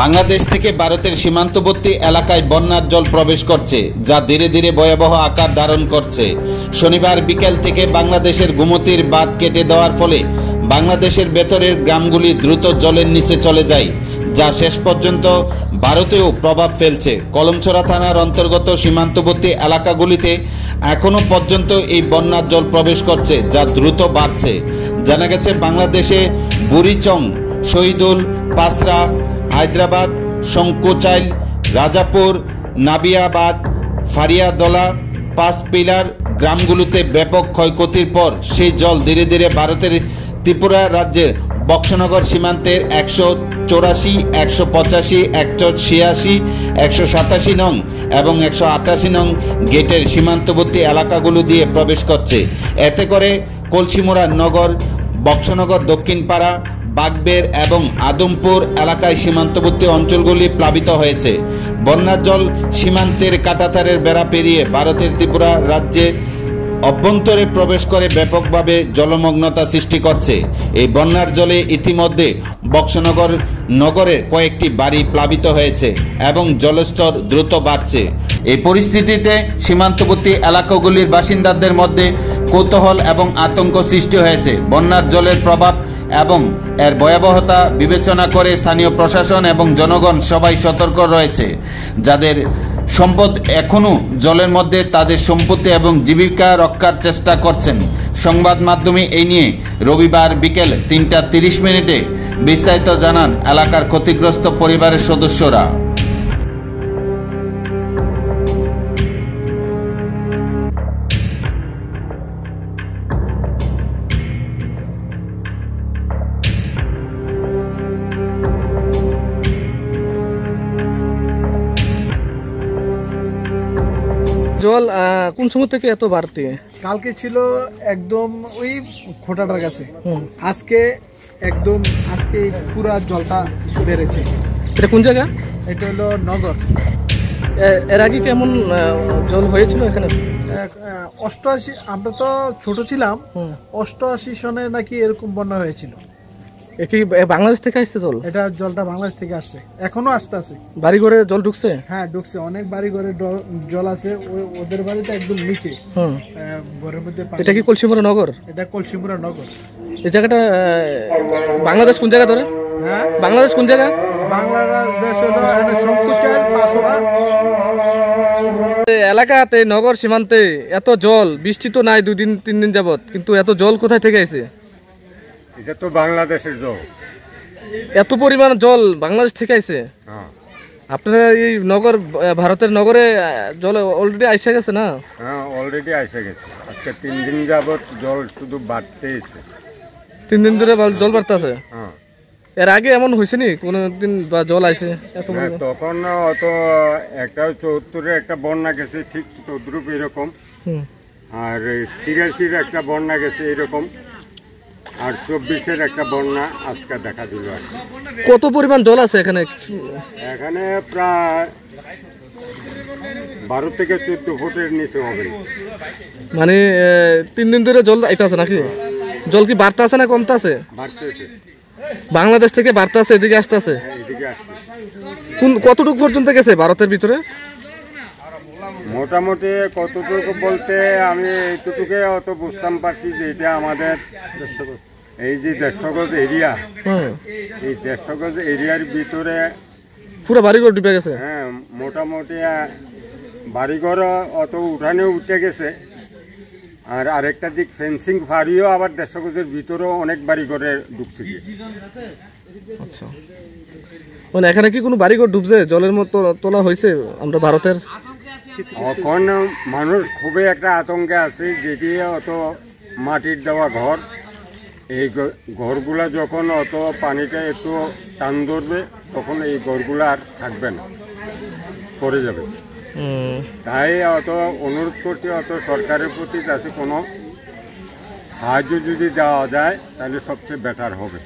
বাংলাদেশ থেকে ভারতের সীমান্তবর্তী এলাকায় বন্যার জল প্রবেশ করছে, যা ধীরে ধীরে ভয়াবহ আকার ধারণ করছে। শনিবার বিকেল থেকে বাংলাদেশের গোমতীর বাঁধ কেটে দেওয়ার ফলে বাংলাদেশের ভেতরের গ্রামগুলি দ্রুত জলের নিচে চলে যায়, যা শেষ পর্যন্ত ভারতেও প্রভাব ফেলছে। কলমছড়া থানার অন্তর্গত সীমান্তবর্তী এলাকাগুলিতে এখনও পর্যন্ত এই বন্যার জল প্রবেশ করছে, যা দ্রুত বাড়ছে। জানা গেছে, বাংলাদেশে বুড়িচং, শহীদুল, পাসরা, হায়দ্রাবাদ, শঙ্কুচাইল, রাজাপুর, নাবিয়াবাদ, ফারিয়াদলা, পাঁচ পিলার গ্রামগুলোতে ব্যাপক ক্ষয়ক্ষতির পর সেই জল ধীরে ধীরে ভারতের ত্রিপুরা রাজ্যের বক্সনগর সীমান্তের 184, 185, 186, 187 নং এবং 188 নং গেটের সীমান্তবর্তী এলাকাগুলো দিয়ে প্রবেশ করছে। এতে করে কলসিমুড়া নগর, বক্সনগর দক্ষিণপাড়া, বাগবের এবং আদমপুর এলাকায় সীমান্তবর্তী অঞ্চলগুলি প্লাবিত হয়েছে। বন্যার জল সীমান্তের কাঁটাতারের বেড়া পেরিয়ে ভারতের ত্রিপুরা রাজ্যে অভ্যন্তরে প্রবেশ করে ব্যাপকভাবে জলমগ্নতা সৃষ্টি করছে। এই বন্যার জলে ইতিমধ্যে বক্সনগর নগরের কয়েকটি বাড়ি প্লাবিত হয়েছে এবং জলস্তর দ্রুত বাড়ছে। এই পরিস্থিতিতে সীমান্তবর্তী এলাকাগুলির বাসিন্দাদের মধ্যে কৌতূহল এবং আতঙ্ক সৃষ্টি হয়েছে। বন্যার জলের প্রভাব এবং এর ভয়াবহতা বিবেচনা করে স্থানীয় প্রশাসন এবং জনগণ সবাই সতর্ক রয়েছে। যাদের সম্পদ এখনও জলের মধ্যে, তাদের সম্পত্তি এবং জীবিকা রক্ষার চেষ্টা করছেন। সংবাদ মাধ্যমে এই নিয়ে রবিবার বিকেল 3:30 বিস্তারিত জানান এলাকার ক্ষতিগ্রস্ত পরিবারের সদস্যরা। জল কোন সময় থেকে এত বাড়তি? কালকে ছিল একদম ওই খোটাটার কাছে, আজকে একদম আজকে পুরা জলটা বেড়েছে। এটা কোন জায়গা? এটা হলো নগর। এর আগে কেমন জল হয়েছিল এখানে? 88, আমরা তো ছোট ছিলাম, 88 সনে নাকি এরকম বন্যা হয়েছিল। কি বাংলাদেশ থেকে আসছে জল? এটা জলটা বাংলাদেশ থেকে আসছে, এখনো আসতে আছে। বাড়ি ঘরে জল ঢুকছে? হ্যাঁ ঢুকছে, অনেক বাড়ি ঘরে জল আছে। ওদের বাড়িতে একদম নিচে ঘরের মধ্যে। এটা কি কলসিমুড়া নগর? এটা কলসিমুড়া নগর। এই জায়গাটা বাংলাদেশ কোন জায়গা ধরে? হ্যাঁ, বাংলাদেশ কোন জায়গা? বাংলাদেশ হলো শঙ্কুচাইল, পাসরা এলাকাতে, নগর সীমান্তে এত জল। বৃষ্টি তো নাই 2-3 দিন যাবত, কিন্তু এত জল কোথায় থেকে আসে? এটা তো বাংলাদেশের জল। এত পরিমাণ জল বাংলাদেশ থেকে আসে? আপনার এই নগর, ভারতের নগরে জল অলরেডি আইসে গেছে না? হ্যাঁ, অলরেডি আইসে গেছে। আজকে 3 দিন যাবত জল শুধু বাড়তেছে। 3 দিন ধরে জল বাড়তেছে? এর আগে এমন হয়েছে নি কোনদিন বা জল আইসে এত? তখন অত একটা 74-এর একটা বন্যা গেছে, ঠিক তদ্রুপ এরকম। আর 83-র একটা বন্যা গেছে এরকম। আর 24-এর একটা বন্যা আজকে দেখা দিল। কত পরিমাণ জল আছে এখানে? এখানে প্রায় 12 থেকে 14 ফুটের নিচে হবে। মানে 3 দিন ধরে জল আইতাছে নাকি? জল কি বাড়তাছে না কমতাছে? বাড়তেছে। বাংলাদেশ থেকে বাড়তাছে, এদিকে আসতেছে? এদিকে আসছে। কতটুকু পর্যন্ত গেছে ভারতের ভিতরে? মোটামুটি কতটুকু বলতে আমি এইটুকুকে অত বুঝতাম পারছি যে এটা আমাদের এই যে 150 গজ এরিয়া, এই 150 গজ এরিয়ার ভিতরে পুরো বাড়িঘর ডুবে গেছে। হ্যাঁ, মোটামুটি বাড়িঘর অত উঠানে উঠে গেছে। আর আরেকটা দিক ফেন্সিং ফারিও আবার 150 গজের ভিতরেও অনেক বাড়িঘরে ঢুকছে। আচ্ছা, মানে এখানে কি কোনো বাড়িঘর ডুবছে? জলের মতো তোলা হয়েছে আমরা ভারতের? এখন মানুষ খুবই একটা আতঙ্কে আছে, যেটি অত মাটির দেওয়া ঘর, এই ঘরগুলা যখন অত পানিটা একটু টান ধরবে তখন এই ঘরগুলো আর থাকবে না, পড়ে যাবে। তাই অত অনুরোধ করছি, অত সরকারের প্রতি যাতে কোনো সাহায্য যদি দেওয়া যায় তাহলে সবচেয়ে বেটার হবে।